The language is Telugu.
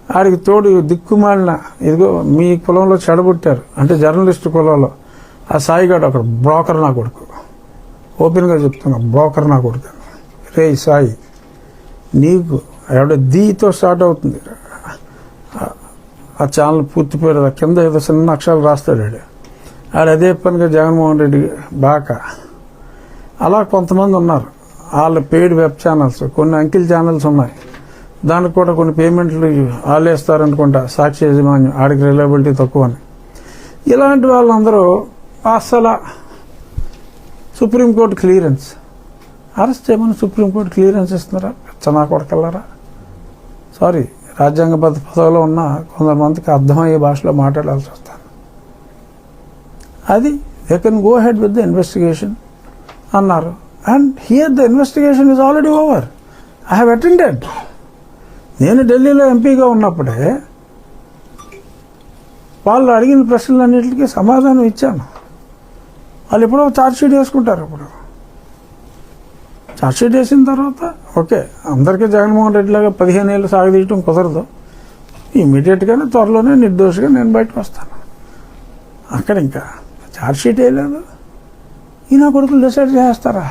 ఆడికి తోడు దిక్కుమాలిన ఇదిగో మీ కులంలో చెడబుట్టారు అంటే జర్నలిస్టు కులంలో ఆ సాయిగాడు అక్కడ బ్రోకర్ నా కొడుకు, ఓపెన్గా చెప్తున్నా, బ్రోకర్ నా కొడుకు. రే సాయి, నీకు ఎవడ దీతో స్టార్ట్ అవుతుంది ఆ ఛానల్ పూర్తి పేరు, కింద ఏదో చిన్న అక్షరాలు రాస్తాడు ఆడు అదే పనిగా జగన్మోహన్ రెడ్డి బాగా. అలా కొంతమంది ఉన్నారు, వాళ్ళ పెయిడ్ వెబ్ ఛానల్స్, కొన్ని అంకిల్ ఛానల్స్ ఉన్నాయి, దానికి కూడా కొన్ని పేమెంట్లు వాళ్ళు వేస్తారనుకుంటా, సాక్షి యజమాన్యం ఆడికి రిలయబిలిటీ తక్కువ అని. ఇలాంటి వాళ్ళందరూ అసలు సుప్రీంకోర్టు క్లియరెన్స్, అరెస్ట్ చేయమని సుప్రీంకోర్టు క్లియరెన్స్ ఇస్తున్నారా? చనా కొడకల్లారా. సారీ, రాజ్యాంగబద్ధ పదవిలో ఉన్న కొంతమందికి అర్థమయ్యే భాషలో మాట్లాడాల్సి వస్తాను. అది they can go ahead with the investigation అన్నారు. And here the investigation is already over. I have attended. నేను ఢిల్లీలో ఎంపీగా ఉన్నప్పుడే వాళ్ళు అడిగిన ప్రశ్నలన్నింటికి సమాధానం ఇచ్చాను. వాళ్ళు ఎప్పుడో ఛార్జ్షీట్ వేసుకుంటారు. ఇప్పుడు ఛార్జ్షీట్ వేసిన తర్వాత ఓకే, అందరికీ జగన్మోహన్ రెడ్డి లాగా 15 ఏళ్ళు సాగదీయటం కుదరదు. ఇమీడియట్గానే త్వరలోనే నిర్దోషిగా నేను బయటకు వస్తాను. అక్కడ ఇంకా ఛార్జ్షీట్ వేయలేదు, ఈ నా కొడుకులు డిసైడ్ చేస్తారా?